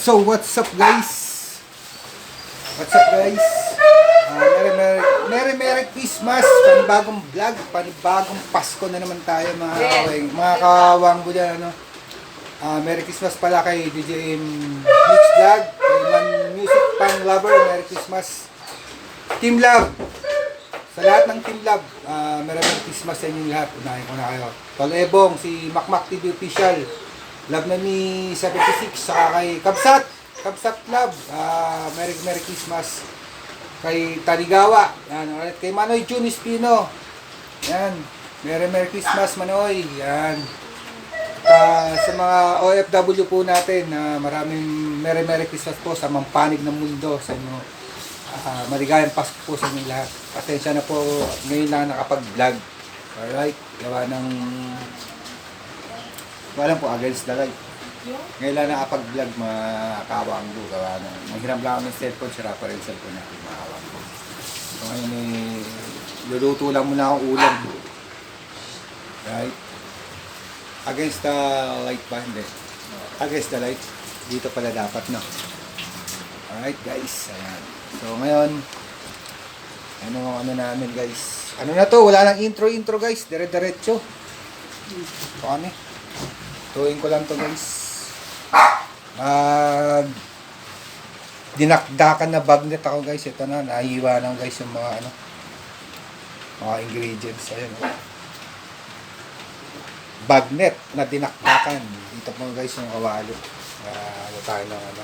So, what's up guys? What's up guys? Merry Christmas! Panibagong vlog, panibagong Pasko na naman tayo mga kaweng. Mga kawangbo dyan, ano? Merry Christmas pala kay DJ Mix Vlog, kay Man Music Fan Lover, Merry Christmas. Team Love! Sa lahat ng Team Love, Merry Christmas sa inyong lahat. Unahin ko na kayo. Tol Ebong, si Makmak TV Official, Love na ni 76, saka kay Kabsat Love, Merry Christmas. Kay Tanigawa, yan, alright. Kay Manoy Jun Espino, yan, Merry Christmas Manoy, yan. Sa mga OFW po natin, maraming Merry Christmas po sa mampanig ng mundo, sa inyo. Maligayang Pasko po sa inyo lahat. Pasensya na po, ngayon lang nakapag-vlog. Alright, gawa ng walang po against the light. Ngayon lang nakapag-vlog mga kawanggo, gawa ng manghiram lang ako ng cellphone, sira pa rin cellphone natin mga kawanggo. So ngayon luluto lang muna akong ulam. Right? Against the light ba? Hindi. Against the light. Dito pala dapat, no? Alright guys, ayan. So ngayon, ano namin guys. Ano na to? Wala nang intro guys. Dire-diretso. Ito kami. Tuwing ko lang to guys. Dinakdakan na bagnet ako guys. Ito na, nahiwa na guys yung mga mga ingredients. Ayan. Bagnet na dinakdakan. Dito po guys yung kawali. Ano tayo ng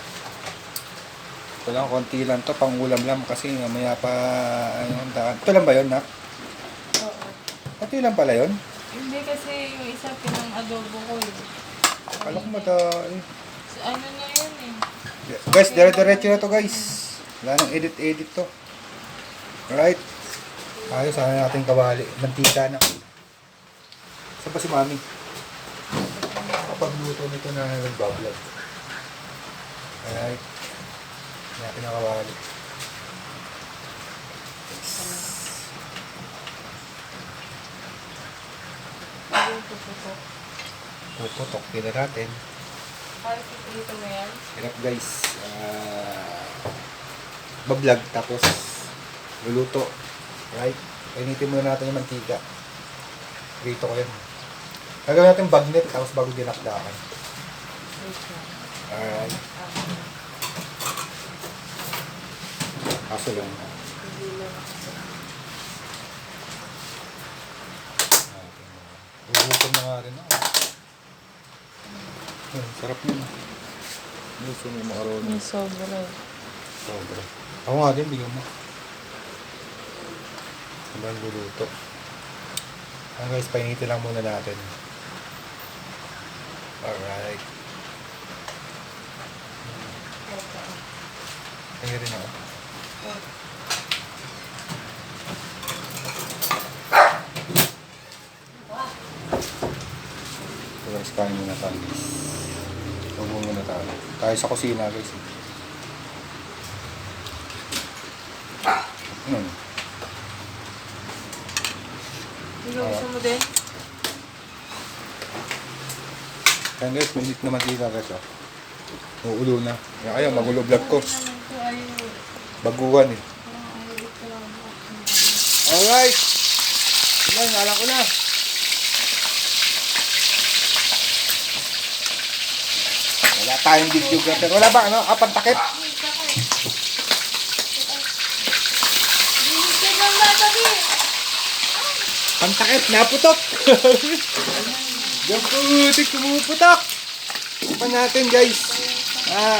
ito lang, konti lang to, pangulam lang kasi mamaya pa ito lang ba yun, Nak? Oo. Konti lang pala yun? Hindi kasi yung isa pinang-adobo ko yun. Kala ko madali. So, ano na yun eh. Guys, dire-diretso na to guys. Wala nang edit to. Alright. Ayos, sana natin kawali. Mantika na. Saan pa si Mami? Kapag luto nito na nag-vlog. Alright. Natin nakawali. Puputok din na natin. Parang pipilito mo yan? Hirap guys. Bablog tapos luluto. Right? Painitin muna natin yung mantika. Rito ko yan. Gagawin natin bagnet tapos bago dinakdakan. Alright. Kaso lang. Luluto na nga rin ako. Sarap yun. Gusto mo makaroni. May sobra. Sobra. Ako nga din, bigyan mo. Habang luluto. Guys, painitin lang muna natin. Alright. Kaya rin ako. So guys, kain muna tayo. Huwag muna tayo. Tayo sa kusina guys. Ikaw gusto mo din? Kaya guys, minit na mantika guys. Uulo na. Kaya magulo vlog ko. Baguhan eh. Alright. Alam ko na. Wala tayong videographer. Wala ba? Pantakip? Pantakip, naputok. Diyan putik, pumuputok. Pa natin guys.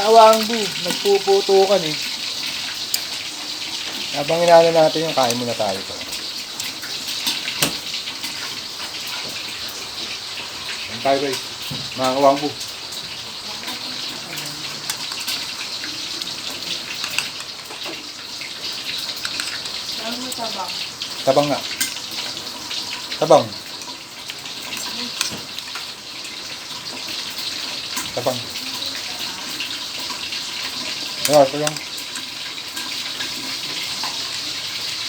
Awangbu. Nagpuputukan eh. Habang inano natin yung kain muna tayo to. Yan tayo guys. Mga kawangbu. Ano mo tabang? Tabang nga. Tabang. Tabang. Ito lang.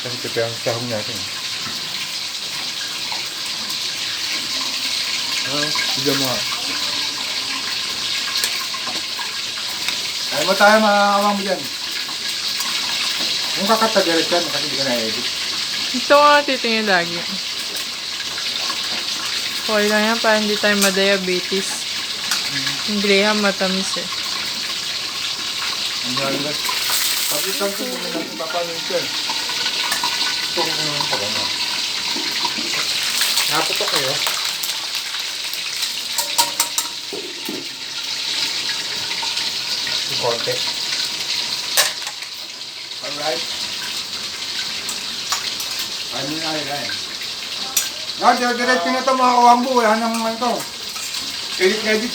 Kasi ito yung sahong natin. Bigyan mo nga. Kaya mo tayo makakawang mo dyan. Yung kakatagalit yan, kasi hindi ka na-edit. Ito nga titingin lagi. Okay lang yan para hindi tayo ma-diabetes. Yung graham matamis eh. Ang galit. Pag-isang ko muna natin papanin siya. Ito ko naman pa gano'n. Naputok kayo. Yung konti. Alright. Ano na yan? Yan, diretso na ito mga kawambo. Wala nang ano ito. Edit.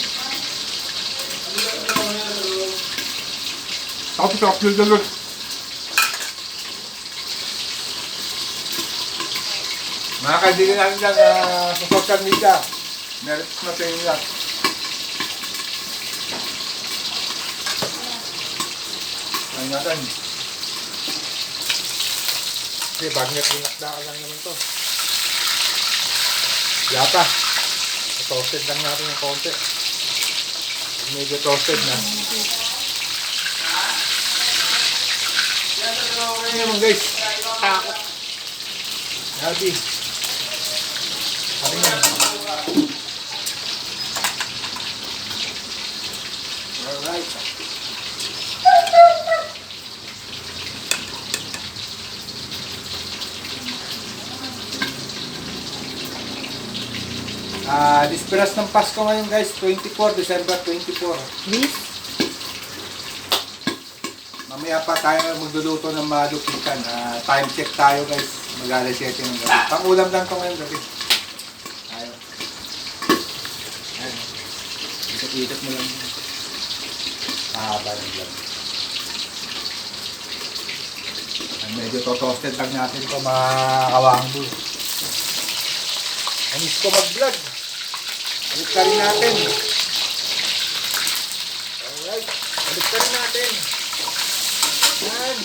Tapos upload na lang. Mga kaibigan natin dyan sa social media. Meron na sa inyo lang. Ano natin? Kasi bagnet rinakdaan lang naman to. Yata. Toasted lang natin yung konti. Medyo toasted na. Ano naman guys? Takot. Happy. Ano yan? Alright. Disperas ng Pasko ngayon guys, 24, December 24. Beef? Mamaya pa tayo magluluto ng malupitan. Time check tayo guys. Mag-alas 7 ng gabi. Pang-ulam lang ito ngayon gabi. Tayo. Ayan. Ikot-ikot mo lang. Mahaba ng vlog. Medyo toasted lang natin ito mga kawangbo. Anis ko mag-vlog. Balik ka rin natin. Alright. Balik ka rin natin. Yan.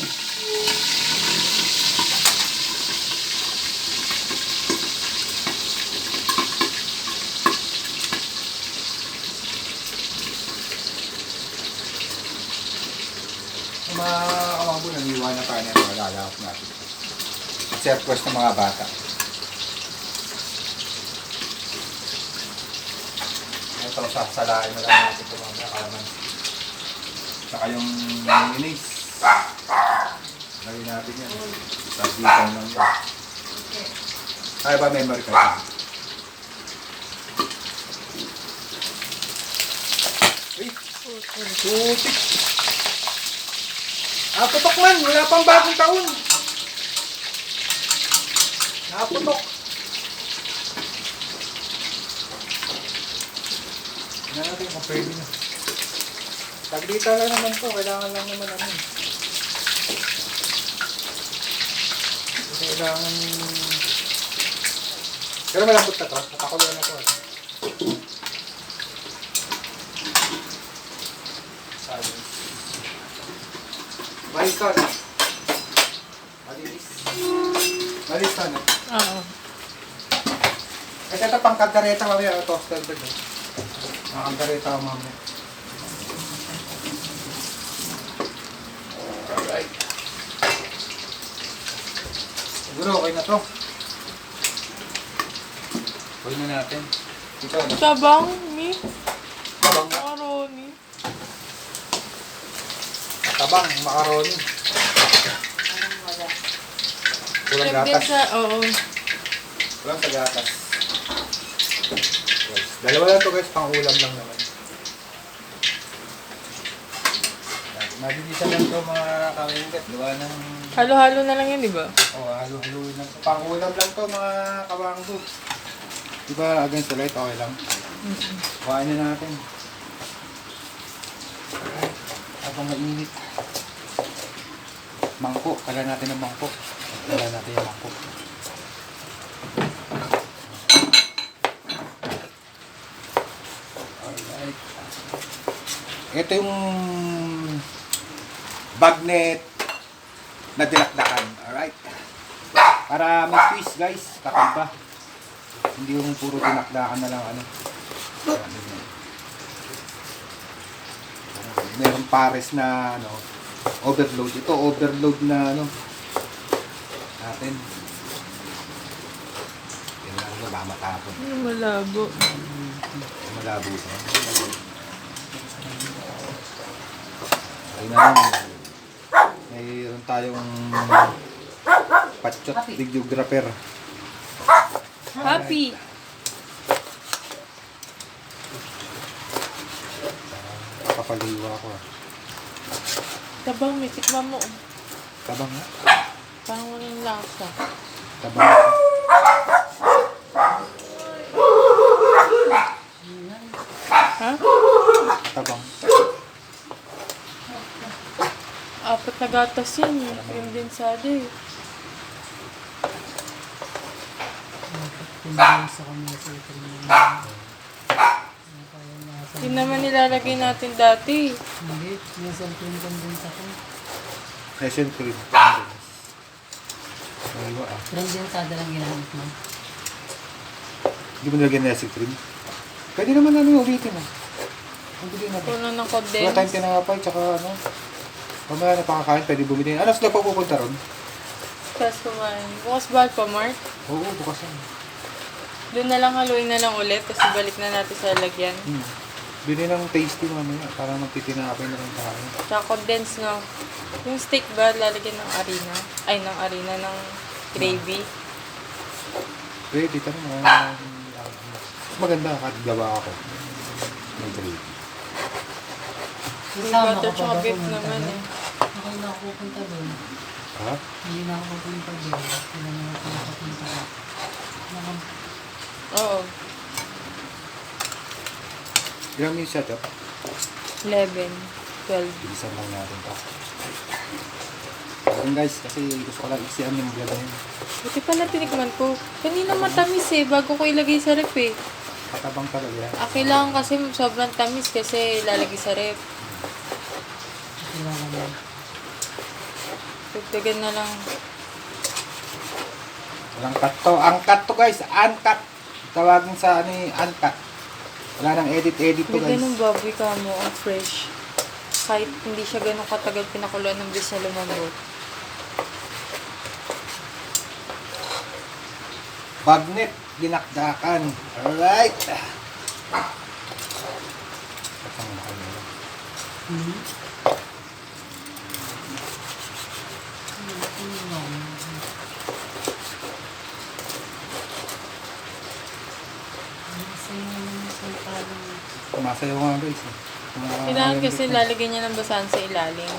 Mga kawangbo, nangiwan na tayo na yung malalawak natin. Kasi request ng mga bata. Ito, sasalain na lang natin ito mga kalaman. Saka yung mayonnaise. Lagyan natin yan. Sabitan lang yan. Kaya ba member ka dyan? Uy! Putik! Naputok man! Wala pang bagong taon! Naputok! Tingnan natin kung pwede na. Taglita lang naman to. Kailangan lang naman ano. Kailangan... Pero malambot na to. Nakakulo na to. Silence. Malis ka na. Malinis. Malis ka na. Oo. Kasi ito pang kandareta mamaya. Toaster ba dyan? Mga kandareta mamaya. Alright. Siguro okay na to. Okay na natin. Ito ano? Sabang, mi. Tabang Macaroni. Tabang, macaroni. Kulang Chef din gatas. sa, oo. Kulang sa gatas. Guys, dalawa lang to guys, pang ulam lang naman. Mabilisan lang to mga kawinggat. Gawa ng... Halo-halo na lang yun, di ba? Oh, halo-halo lang to. Pang ulam lang to mga kawanggo. Diba against the light, okay lang. Kuhain na natin. Habang mainit. Mangko, kala natin ng mangko. Kala natin yung mangko. Alright. Ito yung bagnet na dinakdakan. Alright. Para mag-twist guys, kakaiba. Hindi yung puro dinakdakan na lang ano. Mayroong pares na ano, overload. Ito overload na ano natin. Yan lang ba matapon. Malabo. Malabo ito. Ayun na lang. Mayroon tayong patchot videographer. Happy. Kapaliwa ko. Tabang, may tikman mo. Tabang nga. Parang walang lasa. Tabang. Ha? Tabang. Apat na gatas yan. Yung densado eh. Yun naman nilalagay natin dati. Hindi, minsan condense ako. Session cream. Aywa ah. Condensada lang ginamit mo. Hindi mo nilagyan na cream. Pwede naman ano ulitin ah. Ang bili na. Puno ng Wala tayong condense. tinangapay, tsaka ano. Mamaya napakakain, pwede bumili. Ano sila pa pupunta ron? Tapos kumain. Bukas ba pa, Mark? Oo, bukas yan. Doon na lang haluin na lang ulit. Tapos balik na natin sa lagyan. Bili ng tasty mamaya, para magtitinapay na rin tayo. Tsaka condense no. Yung steak ba lalagyan ng harina? Ay, ng harina ng gravy. Pwede, tanong maganda, gawa ako. May gravy. May Kasama butter ka pa tsaka ba beef pumunta naman doon? eh. Ako na ako pupunta doon. Ha? Hindi na ako pupunta doon. Hindi na ako pupunta doon. Oo. Ilang minutes siya, 11, 12. bilisan lang natin pa. Ayun guys, kasi gusto ko lang iksian yung vlog na yun. Buti pala tinikman ko. Kanina matamis eh, bago ko ilagay sa rep eh. Katabang talaga yan. Kailangan kasi sobrang tamis kasi lalagay sa rep. Kailangan mo. Dagdagan na lang. Walang cut to. Uncut to guys, uncut. Tawagin sa ano yung uncut. Wala nang edit-edit to Ganda guys. ng baboy ka mo, ang fresh. Kahit hindi siya ganun katagal pinakuluan ng bis na lumambot. Bagnet, dinakdakan. Alright. Masayaw nga guys. Kailangan kasi lalagyan niya ng basahan sa ilalim.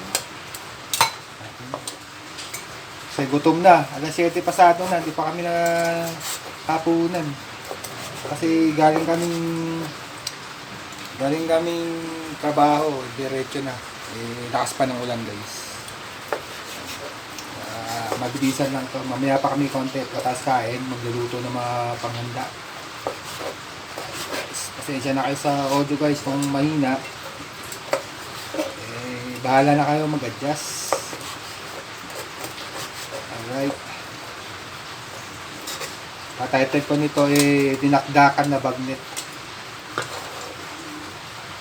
Kasi gutom na. Alas 7 pasado na. Hindi pa kami na hapunan. Kasi galing kaming trabaho. Diretso na. Lakas pa ng ulan guys. Mabilisan lang to. Mamaya pa kami konti. Patas kain. Magluluto ng mga panghanda. Pasensya na kayo sa audio guys kung mahina. Bahala na kayo mag-adjust. Alright. Patitle ko nito dinakdakan na bagnet.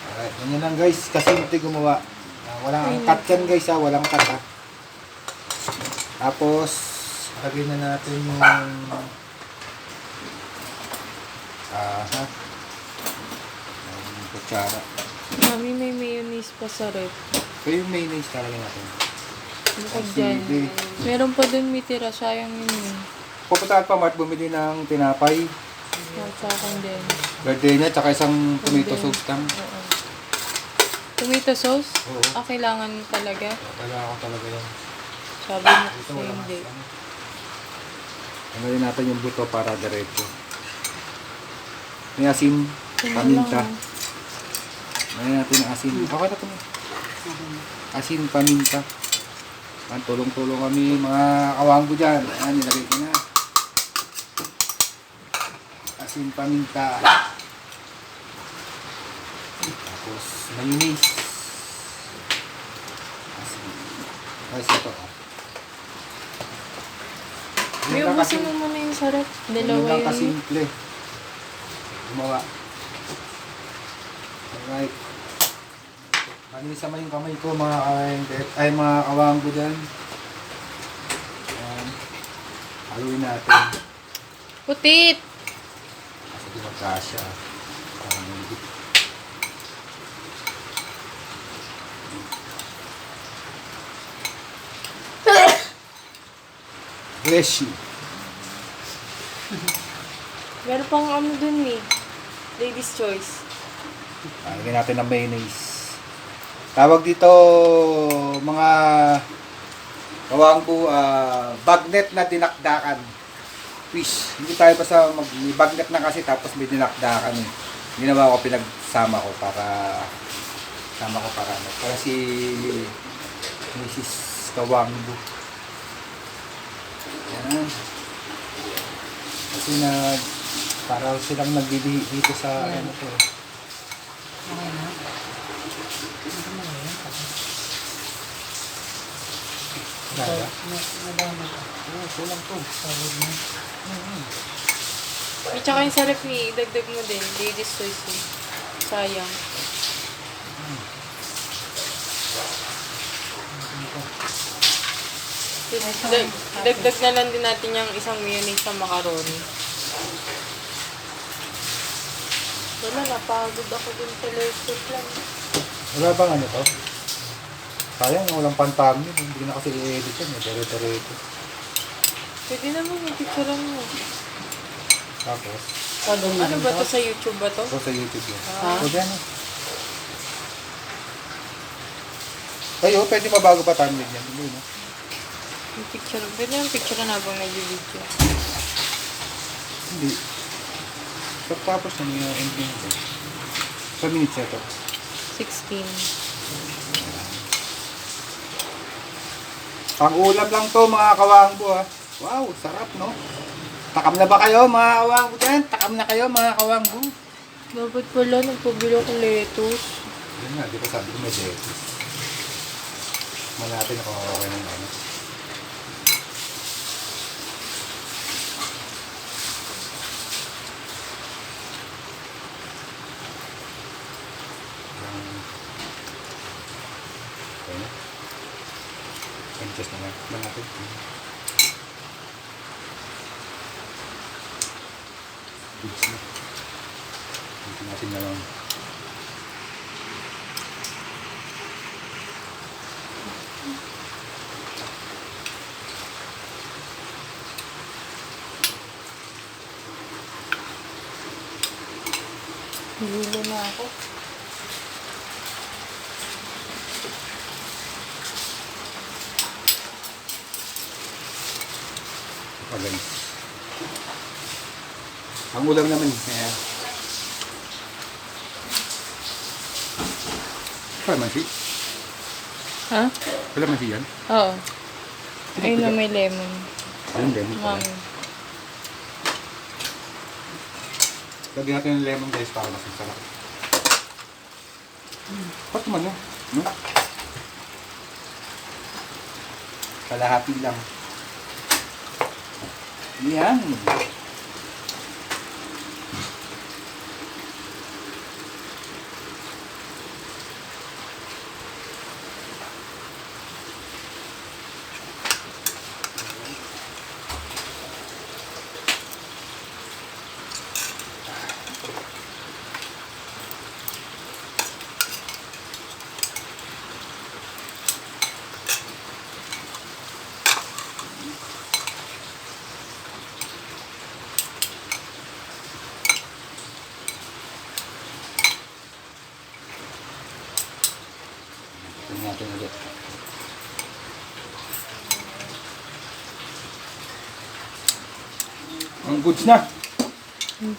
Alright, ganyan lang guys. Kasi ito gumawa. Walang cut yan guys ha. Walang cut ha. Tapos, lagyan na natin yung kutsara. Mami, may mayonnaise pa sa rep. Kaya yung mayonnaise talaga natin. Bukod Sige. dyan. Meron pa dun may tira. Sayang yun eh. Pupuntahan pa Mart bumili ng tinapay, Sa akin din. gardenia, tsaka isang tomato Gardenia. sauce lang. Oo. Tomato sauce? Oo. Kailangan talaga. Kailangan ko talaga yan. Sabi mo Ito kasi wala hindi. Tanggalin natin yung buto para diretso. May asin, Tingnan paminta. lang. Lagyan natin ng asin. Okay na ito. Asin, paminta. Ayan, tulong-tulong kami mga kawanggo dyan. Ayan, nilagay ko na. Asin, paminta. Tapos, mayonnaise. Asin. Guys, ito. May ubusin mo muna yung sarap. Dalawa Ganyan lang yun. kasimple. Gumawa. Alright. Manilisama yung kamay ko mga kawain, ay mga kawanggo dyan. Ayan. Haluin natin. Putit! Kasi di magkasya. Parang hindi. Bless you. Meron pang ano dun eh. Ladies choice. Lagyan natin ng mayonnaise. Tawag dito mga kawanggo, bagnet na dinakdakan. Fish. Hindi tayo basta may bagnet na kasi tapos may dinakdakan eh. Ginawa ko, pinagsama ko para ano. Para si Mrs. Kawanggo. Yan. Kasi para silang nagbili dito sa ano to. Okay na. Ano na yun? Lala. Nadama ka. Oo, kulang to. Tawag mo. At saka yung sa ref ni, dagdag mo din. Ladies choice eh. Sayang. Dagdag na lang din natin yung isang mayonnaise sa macaroni. Wala, napagod ako dun sa lesson lang. Wala bang ano to? Sayang, walang pantami. Hindi na kasi i-edit yan. Dere-dereto. Pwede naman yung picture mo. Tapos, Ano ba to sa YouTube ba to? ito sa YouTube yan. Ah. Pwede ano? Ay, oh, pwede mabago pa timeline yan. Hindi, no? Yung picture. Pwede yung picture na habang nag-video. Hindi. Tapos na yung ending ko. Sa minutes ito. 16. Pang ulam lang to mga kawangbo ha. Wow, sarap no? Takam na ba kayo mga kawangbo dyan? Takam na kayo mga kawangbo? Dapat pala nagpabili ako lettuce. Yun nga, di ba sabi ko may lettuce. Malapit ako okay ng ano. Okay na. Adjust na lang. Malapit. Goods na. Dito natin na lang. Hilo na ako. Oh, guys. Ang ulam naman. Kaya. Kalamansi? Ha? Kalamansi yan? Oo. Ayun na may lemon. Ayun, lemon pala. Mami. Lagyan natin ng lemon guys para mas masarap. Ba't naman yun? No? Kalahati lang. Yan. Tingnan natin ulit. Ang goods na.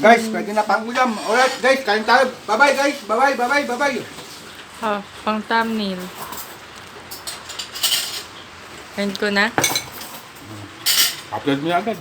Guys, pwede na pang ulam. Alright guys, kain tayo. Bye-bye guys. Bye-bye, bye-bye, bye-bye. Ha, pang thumbnail. End ko na. Upload mo na agad.